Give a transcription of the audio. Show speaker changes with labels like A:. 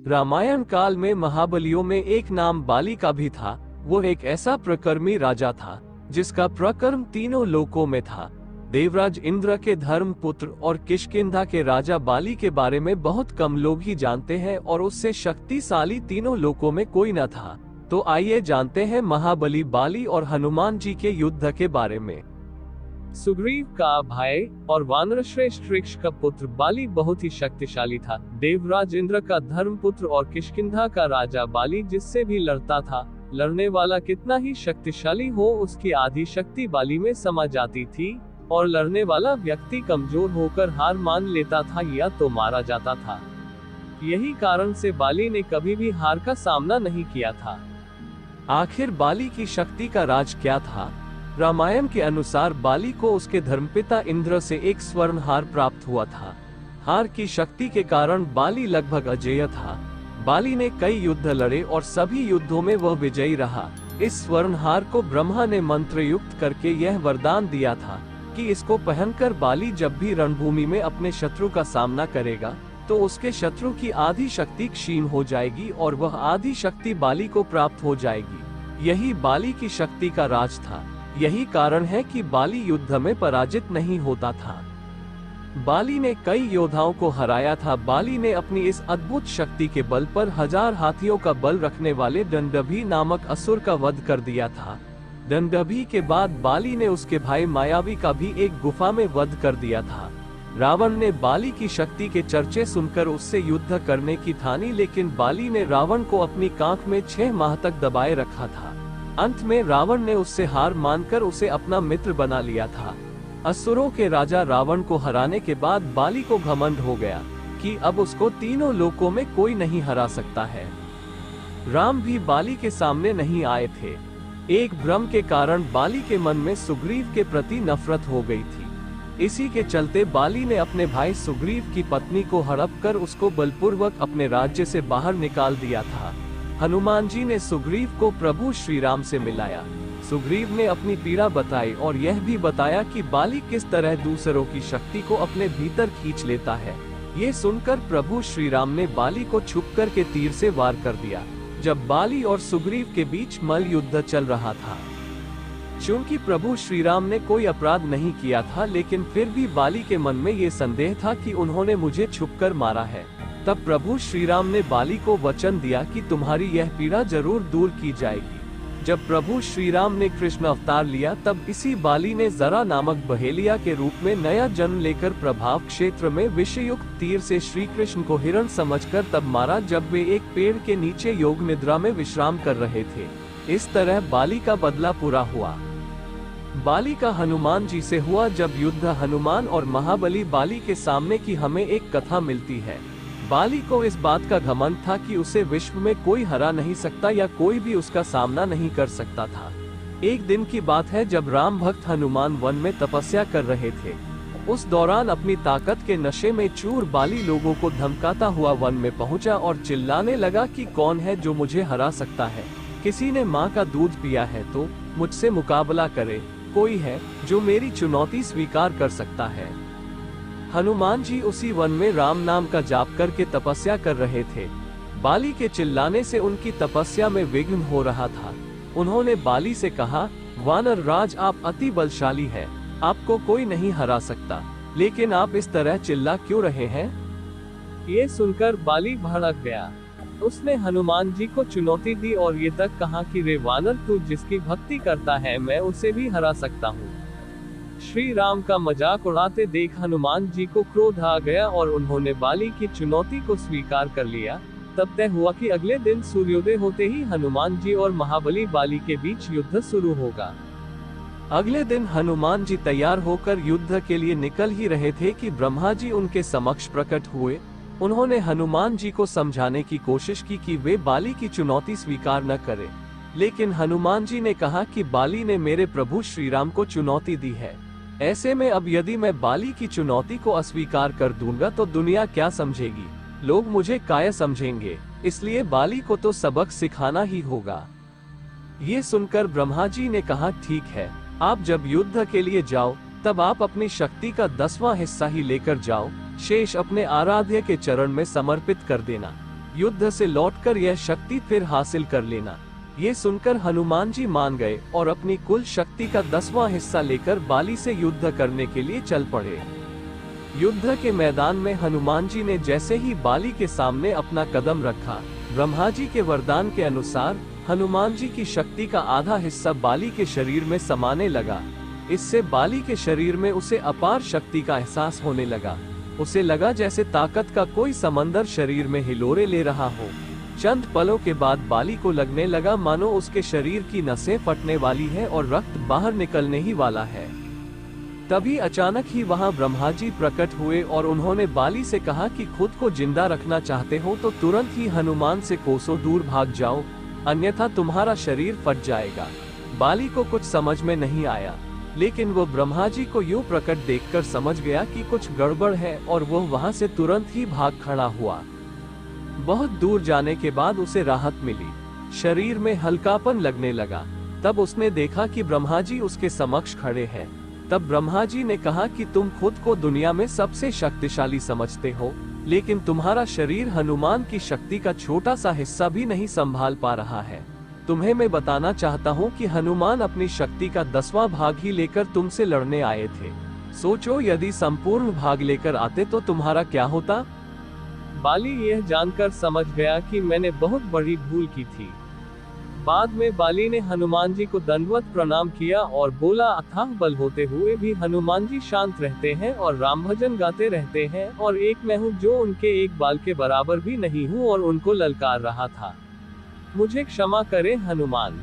A: रामायण काल में महाबलियों में एक नाम बाली का भी था। वो एक ऐसा प्रकर्मी राजा था जिसका प्रकर्म तीनों लोकों में था। देवराज इंद्र के धर्म पुत्र और किष्किंधा के राजा बाली के बारे में बहुत कम लोग ही जानते हैं और उससे शक्तिशाली तीनों लोकों में कोई न था। तो आइए जानते हैं महाबली बाली और हनुमान जी के युद्ध के बारे में। सुग्रीव का भाई और वानरश्रेष्ठ ऋक्ष का पुत्र बाली बहुत ही शक्तिशाली था। देवराज इंद्र का धर्मपुत्र और किष्किंधा का राजा बाली जिससे भी लड़ता था, लड़ने वाला कितना ही शक्तिशाली हो उसकी आधी शक्ति बाली में समा जाती थी और लड़ने वाला व्यक्ति कमजोर होकर हार मान लेता था या तो मारा जाता था। यही कारण से बाली ने कभी भी हार का सामना नहीं किया था। आखिर बाली की शक्ति का राज क्या था? रामायण के अनुसार बाली को उसके धर्मपिता इंद्र से एक स्वर्ण हार प्राप्त हुआ था। हार की शक्ति के कारण बाली लगभग अजेय था। बाली ने कई युद्ध लड़े और सभी युद्धों में वह विजयी रहा। इस स्वर्ण हार को ब्रह्मा ने मंत्र युक्त करके यह वरदान दिया था कि इसको पहनकर बाली जब भी रणभूमि में अपने शत्रु का सामना करेगा तो उसके शत्रु की आधी शक्ति क्षीण हो जाएगी और वह आधी शक्ति बाली को प्राप्त हो जाएगी। यही बाली की शक्ति का राज था। यही कारण है कि बाली युद्ध में पराजित नहीं होता था। बाली ने कई योद्धाओं को हराया था। बाली ने अपनी इस अद्भुत शक्ति के बल पर 1000 हाथियों का बल रखने वाले दंडभी नामक असुर का वध कर दिया था। दंडभी के बाद बाली ने उसके भाई मायावी का भी एक गुफा में वध कर दिया था। रावण ने बाली की शक्ति के चर्चे सुनकर उससे युद्ध करने की ठानी, लेकिन बाली ने रावण को अपनी कांख में 6 माह तक दबाए रखा था। अंत में रावण ने उससे हार मानकर उसे अपना मित्र बना लिया था। असुरों के राजा रावण को हराने के बाद बाली को घमंड हो गया कि अब उसको तीनों लोकों में कोई नहीं हरा सकता है। राम भी बाली के सामने नहीं आए थे। एक भ्रम के कारण बाली के मन में सुग्रीव के प्रति नफरत हो गई थी। इसी के चलते बाली ने अपने भाई सुग्रीव की पत्नी को हड़प कर उसको बलपूर्वक अपने राज्य से बाहर निकाल दिया था। हनुमान जी ने सुग्रीव को प्रभु श्री राम से मिलाया। सुग्रीव ने अपनी पीड़ा बताई और यह भी बताया कि बाली किस तरह दूसरों की शक्ति को अपने भीतर खींच लेता है। ये सुनकर प्रभु श्री राम ने बाली को छुपकर के तीर से वार कर दिया जब बाली और सुग्रीव के बीच मल्ल युद्ध चल रहा था। चूंकि प्रभु श्री राम ने कोई अपराध नहीं किया था, लेकिन फिर भी बाली के मन में ये संदेह था कि उन्होंने मुझे छुपकर मारा है। तब प्रभु श्री राम ने बाली को वचन दिया कि तुम्हारी यह पीड़ा जरूर दूर की जाएगी। जब प्रभु श्री राम ने कृष्ण अवतार लिया तब इसी बाली ने जरा नामक बहेलिया के रूप में नया जन्म लेकर प्रभाव क्षेत्र में विषयुक्त तीर से श्री कृष्ण को हिरण समझकर तब मारा जब वे एक पेड़ के नीचे योग निद्रा में विश्राम कर रहे थे। इस तरह बाली का बदला पूरा हुआ। बाली का हनुमान जी से हुआ जब युद्ध हनुमान और महाबली बाली के सामने की हमें एक कथा मिलती है। बाली को इस बात का घमंड था कि उसे विश्व में कोई हरा नहीं सकता या कोई भी उसका सामना नहीं कर सकता था। एक दिन की बात है जब राम भक्त हनुमान वन में तपस्या कर रहे थे। उस दौरान अपनी ताकत के नशे में चूर बाली लोगों को धमकाता हुआ वन में पहुंचा और चिल्लाने लगा कि कौन है जो मुझे हरा सकता है। किसी ने माँ का दूध पिया है तो मुझसे मुकाबला करे। कोई है जो मेरी चुनौती स्वीकार कर सकता है। हनुमान जी उसी वन में राम नाम का जाप करके तपस्या कर रहे थे। बाली के चिल्लाने से उनकी तपस्या में विघ्न हो रहा था। उन्होंने बाली से कहा, वानर राज आप अति बलशाली है, आपको कोई नहीं हरा सकता, लेकिन आप इस तरह चिल्ला क्यों रहे हैं? ये सुनकर बाली भड़क गया। उसने हनुमान जी को चुनौती दी और ये तक कहा कि रे वानर, तू जिसकी भक्ति करता है मैं उसे भी हरा सकता हूँ। श्री राम का मजाक उड़ाते देख हनुमान जी को क्रोध आ गया और उन्होंने बाली की चुनौती को स्वीकार कर लिया। तब तय हुआ कि अगले दिन सूर्योदय होते ही हनुमान जी और महाबली बाली के बीच युद्ध शुरू होगा। अगले दिन हनुमान जी तैयार होकर युद्ध के लिए निकल ही रहे थे कि ब्रह्मा जी उनके समक्ष प्रकट हुए। उन्होंने हनुमान जी को समझाने की कोशिश की कि वे बाली की चुनौती स्वीकार न करें, लेकिन हनुमान जी ने कहा कि बाली ने मेरे प्रभु श्री राम को चुनौती दी है। ऐसे में अब यदि मैं बाली की चुनौती को अस्वीकार कर दूंगा तो दुनिया क्या समझेगी? लोग मुझे कायर समझेंगे, इसलिए बाली को तो सबक सिखाना ही होगा। ये सुनकर ब्रह्मा जी ने कहा, ठीक है, आप जब युद्ध के लिए जाओ तब आप अपनी शक्ति का 10वां हिस्सा ही लेकर जाओ, शेष अपने आराध्य के चरण में समर्पित कर देना। युद्ध से लौटकर यह शक्ति फिर हासिल कर लेना। ये सुनकर हनुमान जी मान गए और अपनी कुल शक्ति का 10वां हिस्सा लेकर बाली से युद्ध करने के लिए चल पड़े। युद्ध के मैदान में हनुमान जी ने जैसे ही बाली के सामने अपना कदम रखा, ब्रह्मा जी के वरदान के अनुसार हनुमान जी की शक्ति का आधा हिस्सा बाली के शरीर में समाने लगा। इससे बाली के शरीर में उसे अपार शक्ति का एहसास होने लगा। उसे लगा जैसे ताकत का कोई समंदर शरीर में हिलोरे ले रहा हो। चंद पलों के बाद बाली को लगने लगा मानो उसके शरीर की नसें फटने वाली है और रक्त बाहर निकलने ही वाला है। तभी अचानक ही वहां ब्रह्मा जी प्रकट हुए और उन्होंने बाली से कहा कि खुद को जिंदा रखना चाहते हो तो तुरंत ही हनुमान से कोसों दूर भाग जाओ, अन्यथा तुम्हारा शरीर फट जाएगा। बाली को कुछ समझ में नहीं आया, लेकिन वो ब्रह्मा जी को यूं प्रकट देखकर समझ गया कि कुछ गड़बड़ है और वो वहां से तुरंत ही भाग खड़ा हुआ। बहुत दूर जाने के बाद उसे राहत मिली, शरीर में हल्कापन लगने लगा। तब उसने देखा कि ब्रह्मा जी उसके समक्ष खड़े हैं। तब ब्रह्मा जी ने कहा कि तुम खुद को दुनिया में सबसे शक्तिशाली समझते हो, लेकिन तुम्हारा शरीर हनुमान की शक्ति का छोटा सा हिस्सा भी नहीं संभाल पा रहा है। तुम्हें मैं बताना चाहता हूँ कि हनुमान अपनी शक्ति का 10वां भाग ही लेकर तुमसे लड़ने आए थे। सोचो यदि संपूर्ण भाग लेकर आते तो तुम्हारा क्या होता। बाली यह जानकर समझ गया कि मैंने बहुत बड़ी भूल की थी। बाद में बाली ने हनुमान जी को दंडवत प्रणाम किया और बोला, अथाह बल होते हुए भी हनुमान जी शांत रहते हैं और राम भजन गाते रहते हैं, और एक मैं हूँ जो उनके एक बाल के बराबर भी नहीं हूँ और उनको ललकार रहा था। मुझे क्षमा करें हनुमान।